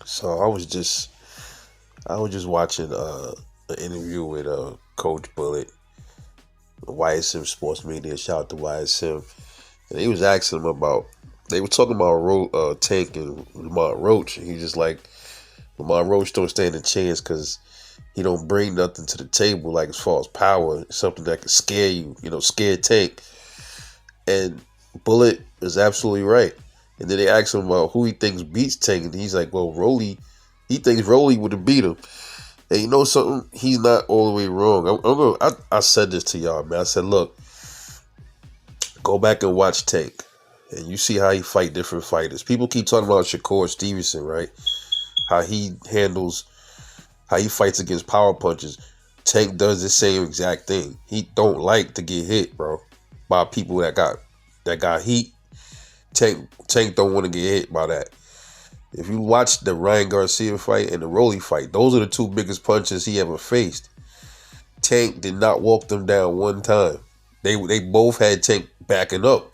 So I was just watching an interview with Coach Bullet, YSM Sports Media. Shout out to YSM, and he was asking him about. They were talking about Tank and Lamont Roach, and he just like Lamont Roach don't stand a chance because he don't bring nothing to the table like as far as power, something that can scare you, scare Tank. And Bullet is absolutely right. And then they asked him about who he thinks beats Tank, and he's like, well, Rolly, he thinks Rolly would have beat him. And you know something? He's not all the way wrong. I said this to y'all, man. I said, look, go back and watch Tank, and you see how he fight different fighters. People keep talking about Shakur Stevenson, right? How he handles, how he fights against power punches. Tank does the same exact thing. He don't like to get hit, bro, by people that got heat. Tank don't want to get hit by that. If you watch the Ryan Garcia fight and the Rolly fight, those are the two biggest punches he ever faced. Tank did not walk them down one time. They both had Tank backing up,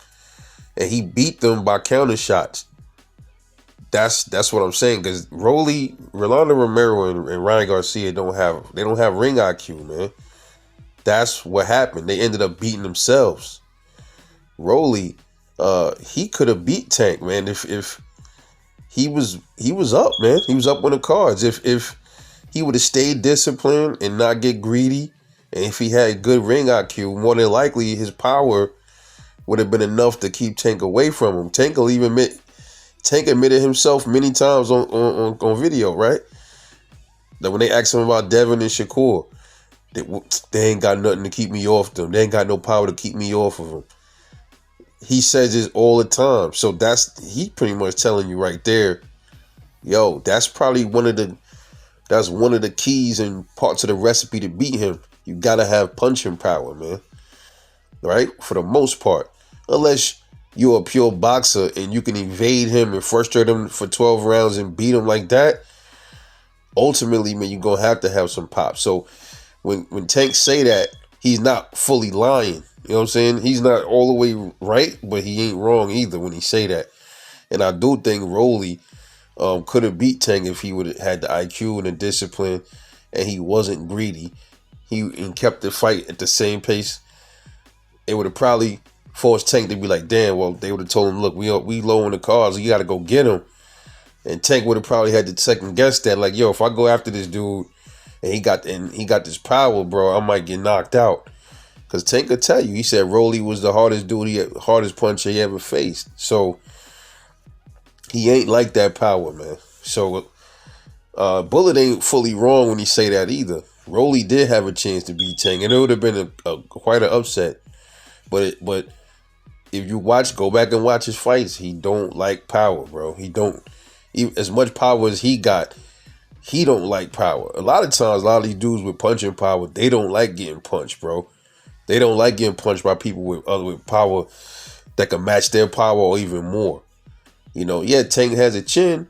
and he beat them by counter shots. That's what I'm saying. Because Rolando Romero and Ryan Garcia don't have ring IQ, man. That's what happened. They ended up beating themselves. Rolly, he could have beat Tank, man. If he was up, man. He was up on the cards. If he would have stayed disciplined and not get greedy, and if he had good ring IQ, more than likely his power would have been enough to keep Tank away from him. Tank admitted himself many times on video, right? That when they asked him about Devin and Shakur, they ain't got nothing to keep me off them. They ain't got no power to keep me off of them. He says this all the time. So he pretty much telling you right there, yo, that's probably one of the keys and parts of the recipe to beat him. You gotta have punching power, man. Right? For the most part. Unless you're a pure boxer and you can evade him and frustrate him for 12 rounds and beat him like that, ultimately, man, you're gonna have to have some pop. So when Tank say that, he's not fully lying. You know what I'm saying? He's not all the way right, but he ain't wrong either when he say that. And I do think Rolly could have beat Tank if he would have had the IQ and the discipline, and he wasn't greedy. He kept the fight at the same pace. It would have probably forced Tank to be like, damn, well, they would have told him, look, we low on the cards, you got to go get him. And Tank would have probably had to second guess that, like, yo, if I go after this dude and he got this power, bro, I might get knocked out. Because Tank could tell you, he said Rolly was the hardest puncher he ever faced. So he ain't like that power, man. So Bullet ain't fully wrong when he say that either. Rolly did have a chance to beat Tank, and it would have been quite an upset. But if you go back and watch his fights, he don't like power, bro. He don't. As much power as he got, he don't like power. A lot of times, a lot of these dudes with punching power, they don't like getting punched, bro. They don't like getting punched by people with power that can match their power or even more. Yeah, Tank has a chin,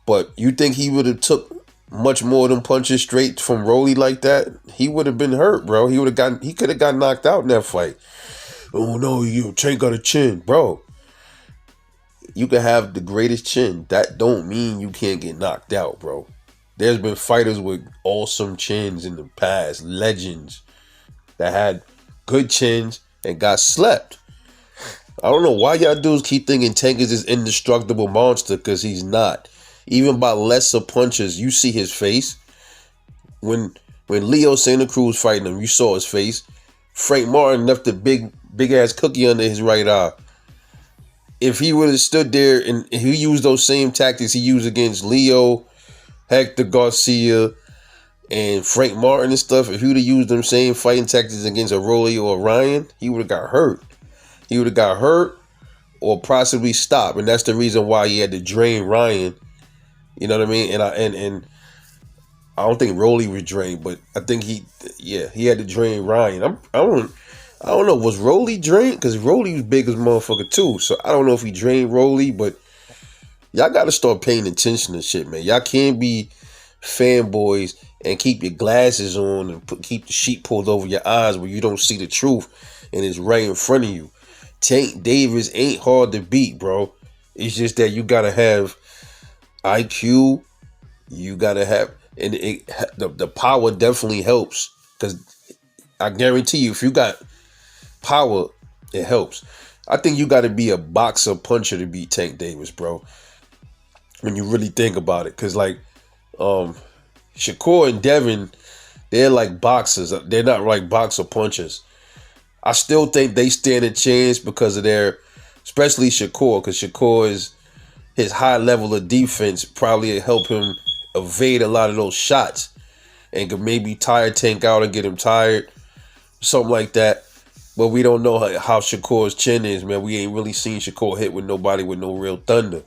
but you think he would have took much more of them punches straight from Rolly like that? He would have been hurt, bro. He could have got knocked out in that fight. Oh no, Tank got a chin, bro. You can have the greatest chin. That don't mean you can't get knocked out, bro. There's been fighters with awesome chins in the past, legends that had good chins and got slept. I don't know why y'all dudes keep thinking Tank is this indestructible monster, because he's not. Even by lesser punches, you see his face. When Leo Santa Cruz fighting him, you saw his face. Frank Martin left a big ass cookie under his right eye. If he would have stood there and he used those same tactics he used against Leo, Hector Garcia, and Frank Martin and stuff, if he would have used them same fighting tactics against a Rolly or a Ryan, he would have got hurt. He would have got hurt or possibly stopped. And that's the reason why he had to drain Ryan. You know what I mean? And I don't think Rolly was drained, but I think he had to drain Ryan. I don't know, was Rolly drained? Because Rolly was big as motherfucker too. So I don't know if he drained Rolly, but y'all got to start paying attention to shit, man. Y'all can't be fanboys and keep your glasses on and keep the sheet pulled over your eyes where you don't see the truth and it's right in front of you. Tank Davis ain't hard to beat, bro. It's just that you gotta have IQ You gotta have, and the power definitely helps because I guarantee you, if you got power, it helps. I think you got to be a boxer puncher to beat Tank Davis, bro. When you really think about it, because like um, Shakur and Devin, they're like boxers. They're not like boxer punchers. I still think they stand a chance because of their, especially Shakur, because Shakur is his high level of defense probably help him evade a lot of those shots and could maybe tire Tank out and get him tired, something like that. But we don't know how Shakur's chin is, man. We ain't really seen Shakur hit with nobody with no real thunder,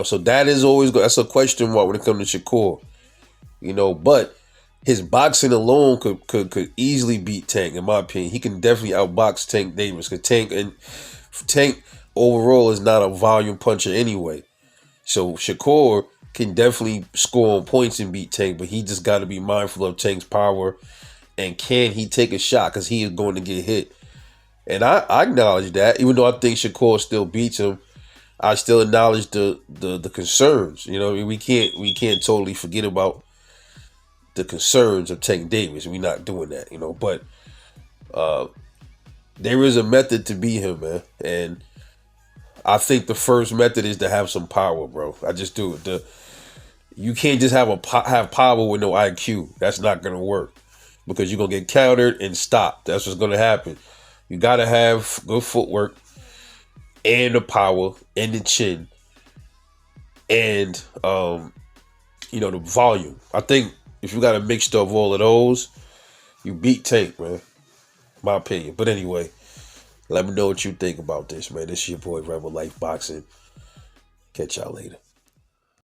So that is always that's a question mark when it comes to Shakur, But his boxing alone could easily beat Tank, in my opinion. He can definitely outbox Tank Davis because Tank overall is not a volume puncher anyway. So Shakur can definitely score on points and beat Tank, but he just got to be mindful of Tank's power and can he take a shot because he is going to get hit. And I acknowledge that, even though I think Shakur still beats him, I still acknowledge the concerns. We can't totally forget about the concerns of Tank Davis. We're not doing that, But there is a method to beat him, man, and I think the first method is to have some power, bro. I just do it. You can't just have power with no IQ. That's not gonna work because you're gonna get countered and stopped. That's what's gonna happen. You gotta have good footwork and the power and the chin and the volume. I think if you got a mixture of all of those, you beat Tank, man. My opinion. But anyway, let me know what you think about this, man. This is your boy Rebel Life Boxing. Catch y'all later.